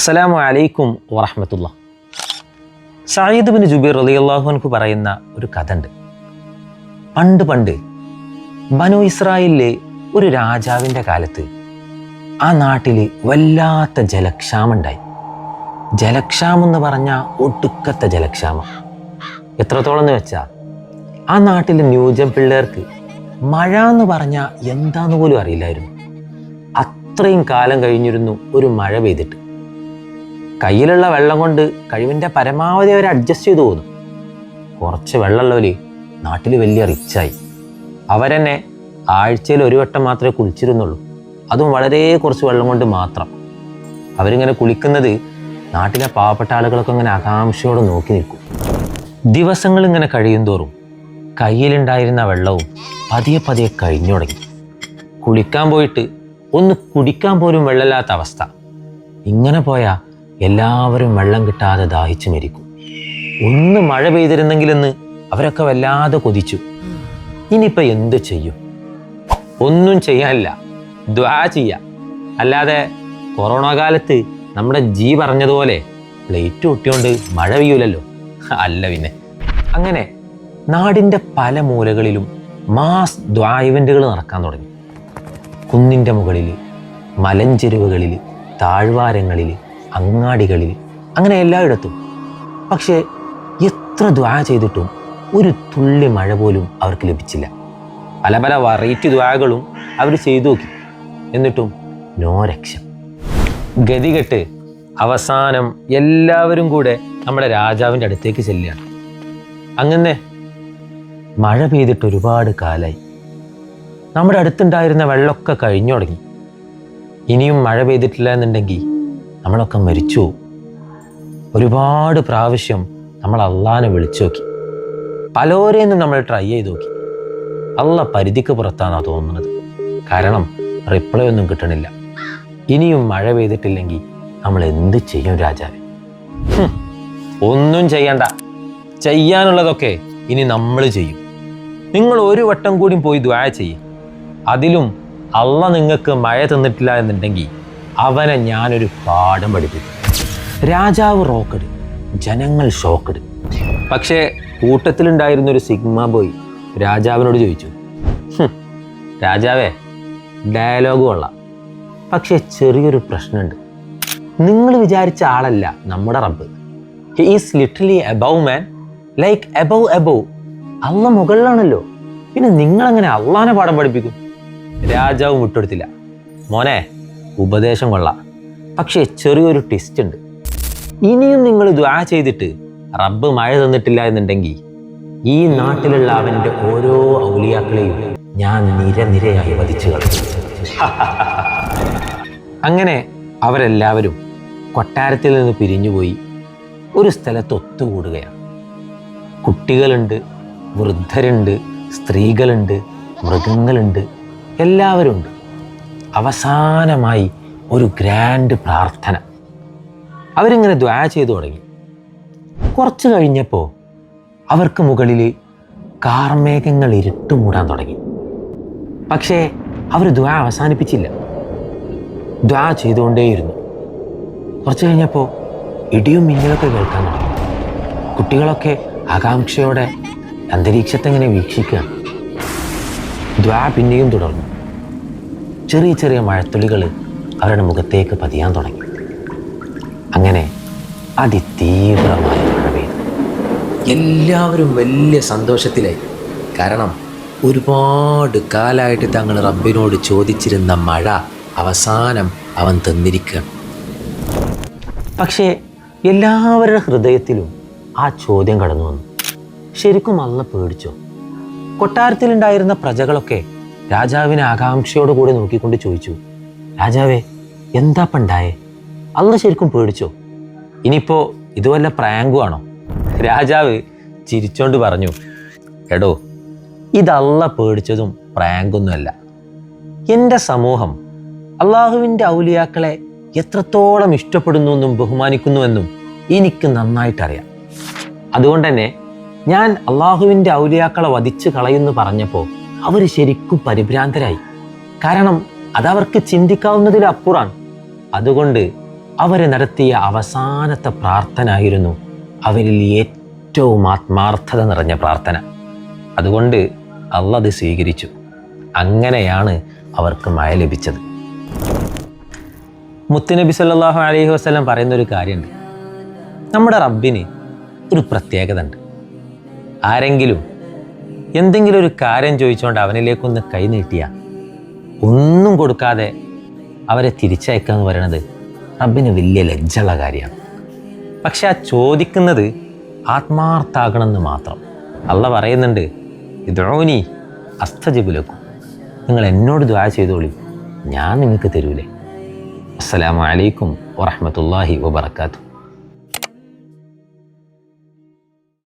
അസ്സലാമു അലൈക്കും വറഹ്മത്തുള്ളാഹി. സഈദ് ബിൻ ജുബൈർ റളിയല്ലാഹു അൻഹു പറയുന്ന ഒരു കഥ ഉണ്ട്. പണ്ട് ബനു ഇസ്രായേലിലെ ഒരു രാജാവിൻ്റെ കാലത്ത് ആ നാട്ടിൽ വല്ലാത്ത ജലക്ഷാമം ഉണ്ടായി. ജലക്ഷാമം എന്ന് പറഞ്ഞാൽ ഒടുക്കത്തെ ജലക്ഷാമം. എത്രത്തോളം എന്ന് വെച്ചാൽ ആ നാട്ടിലെ ന്യൂജൻ പിള്ളേർക്ക് മഴ എന്ന് പറഞ്ഞാൽ എന്താന്ന് പോലും അറിയില്ലായിരുന്നു. അത്രയും കാലം കഴിഞ്ഞിരുന്നു ഒരു മഴ പെയ്തിട്ട്. കയ്യിലുള്ള വെള്ളം കൊണ്ട് കഴിവിൻ്റെ പരമാവധി അവർ അഡ്ജസ്റ്റ് ചെയ്തു പോകുന്നു. കുറച്ച് വെള്ളമുള്ളവർ നാട്ടിൽ വലിയ റിച്ചായി. അവരെന്നെ ആഴ്ചയിൽ ഒരു വട്ടം മാത്രമേ കുളിച്ചിരുന്നുള്ളൂ, അതും വളരെ കുറച്ച് വെള്ളം കൊണ്ട് മാത്രം. അവരിങ്ങനെ കുളിക്കുന്നത് നാട്ടിലെ പാവപ്പെട്ട ആളുകളൊക്കെ ഇങ്ങനെ ആകാംക്ഷയോടെ നോക്കി നിൽക്കും. ദിവസങ്ങൾ ഇങ്ങനെ കഴിയും തോറും കയ്യിലുണ്ടായിരുന്ന വെള്ളവും പതിയെ കഴിഞ്ഞു തുടങ്ങി. കുളിക്കാൻ പോയിട്ട് ഒന്ന് കുടിക്കാൻ പോലും വെള്ളമില്ലാത്ത അവസ്ഥ. ഇങ്ങനെ പോയാൽ എല്ലാവരും വെള്ളം കിട്ടാതെ ദാഹിച്ചു മരിക്കും. ഒന്ന് മഴ പെയ്തിരുന്നെങ്കിലെന്ന് അവരൊക്കെ വല്ലാതെ കൊതിച്ചു. ഇനിയിപ്പോൾ എന്ത് ചെയ്യും? ഒന്നും ചെയ്യാനില്ല, ദ്വാ ചെയ്യാം. അല്ലാതെ കൊറോണ കാലത്ത് നമ്മുടെ പറഞ്ഞതുപോലെ പ്ലേറ്റ് ഒട്ടിയോണ്ട് മഴ പെയ്യൂലല്ലോ. അല്ല പിന്നെ. അങ്ങനെ നാടിൻ്റെ പല മൂലകളിലും മാസ് ദ്വാ ഇവൻ്റുകൾ നടക്കാൻ തുടങ്ങി. കുന്നിൻ്റെ മുകളിൽ, മലഞ്ചെരുവുകളിൽ, താഴ്വാരങ്ങളിൽ, അങ്ങാടികളിൽ, അങ്ങനെ എല്ലായിടത്തും. പക്ഷേ എത്ര ദ്വാ ചെയ്തിട്ടും ഒരു തുള്ളി മഴ പോലും അവർക്ക് ലഭിച്ചില്ല. പല വെറൈറ്റി ദ്വാകളും അവർ ചെയ്തു നോക്കി, എന്നിട്ടും നോ രക്ഷ. ഗതികെട്ട് അവസാനം എല്ലാവരും കൂടെ നമ്മുടെ രാജാവിൻ്റെ അടുത്തേക്ക് ചെല്ലുകയാണ്. അങ്ങനെ മഴ പെയ്തിട്ട് ഒരുപാട് കാലമായി. നമ്മുടെ അടുത്തുണ്ടായിരുന്ന വെള്ളമൊക്കെ കഴിഞ്ഞു തുടങ്ങി. ഇനിയും മഴ പെയ്തിട്ടില്ല എന്നുണ്ടെങ്കിൽ നമ്മളൊക്കെ മരിച്ചു പോകും. ഒരുപാട് പ്രാവശ്യം നമ്മൾ അള്ളാനെ വിളിച്ചു നോക്കി, പലരെയും നമ്മൾ ട്രൈ ചെയ്ത് നോക്കി. അള്ള പരിധിക്ക് പുറത്താണെന്നാണ് തോന്നുന്നത്. കാരണം റിപ്ലൈ ഒന്നും കിട്ടണില്ല. ഇനിയും മഴ പെയ്തിട്ടില്ലെങ്കിൽ നമ്മൾ എന്ത് ചെയ്യും രാജാവേ? ഒന്നും ചെയ്യണ്ട, ചെയ്യാനുള്ളതൊക്കെ ഇനി നമ്മൾ ചെയ്യും. നിങ്ങൾ ഒരു വട്ടം കൂടി പോയി ദ്വാ ചെയ്യും. അതിലും അള്ള നിങ്ങൾക്ക് മഴ തന്നിട്ടില്ല എന്നുണ്ടെങ്കിൽ അവനെ ഞാനൊരു പാഠം പഠിപ്പിക്കും. രാജാവ് റോക്കഡ്, ജനങ്ങൾ ഷോക്കഡ്. പക്ഷേ കൂട്ടത്തിലുണ്ടായിരുന്നൊരു സിഗ്മ ബോയ് രാജാവിനോട് ചോദിച്ചു, രാജാവേ, ഡയലോഗ് കൊള്ളാം, പക്ഷേ ചെറിയൊരു പ്രശ്നമുണ്ട്. നിങ്ങൾ വിചാരിച്ച ആളല്ല നമ്മുടെ റബ്ബ്. He is literally above man, like above. അള്ള മുകളിലാണല്ലോ, പിന്നെ നിങ്ങളെങ്ങനെ അള്ളാനെ പാഠം പഠിപ്പിക്കും? രാജാവ് വിട്ടുകൊടുത്തില്ല. മോനെ, ഉപദേശം കൊള്ളാം, പക്ഷേ ചെറിയൊരു ട്വിസ്റ്റ് ഉണ്ട്. ഇനിയും നിങ്ങൾ ദ്വാ ചെയ്തിട്ട് റബ്ബ് മഴ തന്നിട്ടില്ല എന്നുണ്ടെങ്കിൽ ഈ നാട്ടിലുള്ള അവൻ്റെ ഓരോ ഔലിയാക്കളെയും ഞാൻ നിരയായി വധിച്ചു കളയും. അങ്ങനെ അവരെല്ലാവരും കൊട്ടാരത്തിൽ നിന്ന് പിരിഞ്ഞുപോയി ഒരു സ്ഥലത്ത് ഒത്തുകൂടുകയാണ്. കുട്ടികളുണ്ട്, വൃദ്ധരുണ്ട്, സ്ത്രീകളുണ്ട്, മൃഗങ്ങളുണ്ട്, എല്ലാവരും ഉണ്ട്. അവസാനമായി ഒരു ഗ്രാൻഡ് പ്രാർത്ഥന. അവരിങ്ങനെ ദ്വാ ചെയ്തു തുടങ്ങി. കുറച്ച് കഴിഞ്ഞപ്പോൾ അവർക്ക് മുകളിൽ കാർമേഘങ്ങൾ ഇരുട്ടുമൂടാൻ തുടങ്ങി. പക്ഷേ അവർ ദ്വാ അവസാനിപ്പിച്ചില്ല, ദ്വാ ചെയ്തുകൊണ്ടേയിരുന്നു. കുറച്ച് കഴിഞ്ഞപ്പോൾ ഇടിയും മിന്നലൊക്കെ കേൾക്കാൻ തുടങ്ങി. കുട്ടികളൊക്കെ ആകാംക്ഷയോടെ അന്തരീക്ഷത്തെ ഇങ്ങനെ വീക്ഷിക്കുകയാണ്. ദ്വാ പിന്നെയും തുടർന്നു. ചെറിയ മഴത്തുള്ളികൾ അവരുടെ മുഖത്തേക്ക് പതിയാൻ തുടങ്ങി. അങ്ങനെ അതിതീവ്രമായ മഴ പെയ്തു. എല്ലാവരും വലിയ സന്തോഷത്തിലായി. കാരണം ഒരുപാട് കാലമായിട്ട് തങ്ങൾ റബ്ബിനോട് ചോദിച്ചിരുന്ന മഴ അവസാനം അവൻ തന്നിരിക്കുകയാണ്. പക്ഷേ എല്ലാവരുടെ ഹൃദയത്തിലും ആ ചോദ്യം കടന്നു വന്നു, ശരിക്കും അള്ള പേടിച്ചോ? കൊട്ടാരത്തിലുണ്ടായിരുന്ന പ്രജകളൊക്കെ രാജാവിനെ ആകാംക്ഷയോടുകൂടി നോക്കിക്കൊണ്ട് ചോദിച്ചു, രാജാവേ, എന്താ പണ്ടായേ? അള്ള ശരിക്കും പേടിച്ചോ? ഇനിയിപ്പോൾ ഇത് വല്ല പ്രാങ്കുവാണോ? രാജാവ് ചിരിച്ചോണ്ട് പറഞ്ഞു, എടോ, ഇതള്ള പേടിച്ചതും പ്രാങ്കൊന്നുമല്ല. എൻ്റെ സമൂഹം അള്ളാഹുവിൻ്റെ ഔലിയാക്കളെ എത്രത്തോളം ഇഷ്ടപ്പെടുന്നുവെന്നും ബഹുമാനിക്കുന്നുവെന്നും എനിക്ക് നന്നായിട്ടറിയാം. അതുകൊണ്ട് തന്നെ ഞാൻ അള്ളാഹുവിൻ്റെ ഔലിയാക്കളെ വധിച്ചു കളയുന്നു പറഞ്ഞപ്പോൾ അവർ ശരിക്കും പരിഭ്രാന്തരായി. കാരണം അതവർക്ക് ചിന്തിക്കാവുന്നതിലപ്പുറമാണ്. അതുകൊണ്ട് അവർ നടത്തിയ അവസാനത്തെ പ്രാർത്ഥന ആയിരുന്നു അവരിൽ ഏറ്റവും ആത്മാർത്ഥത നിറഞ്ഞ പ്രാർത്ഥന. അതുകൊണ്ട് അള്ളാഹ് അത് സ്വീകരിച്ചു. അങ്ങനെയാണ് അവർക്ക് മഴ ലഭിച്ചത്. മുത്തുനബി സല്ലല്ലാഹു അലൈഹി വസല്ലം പറയുന്നൊരു കാര്യമുണ്ട്. നമ്മുടെ റബ്ബിന് ഒരു പ്രത്യേകത ഉണ്ട്. ആരെങ്കിലും എന്തെങ്കിലും ഒരു കാര്യം ചോദിച്ചുകൊണ്ട് അവനിലേക്കൊന്ന് കൈ നീട്ടിയാൽ ഒന്നും കൊടുക്കാതെ അവരെ തിരിച്ചയക്കുക എന്ന് പറയുന്നത് റബ്ബിന് വലിയ ലജ്ജയുള്ള കാര്യമാണ്. പക്ഷെ ആ ചോദിക്കുന്നത് ആത്മാർത്ഥാകണമെന്ന് മാത്രം. അള്ളാഹ് പറയുന്നുണ്ട്, ഇദ്ഊനി അസ്തജിബ് ലക്കും, നിങ്ങൾ എന്നോട് ദുആ ചെയ്തോളി, ഞാൻ നിങ്ങൾക്ക് തരൂലേ. അസ്സലാമു അലൈക്കും വറഹ്മത്തുള്ളാഹി വബറകാതുഹു.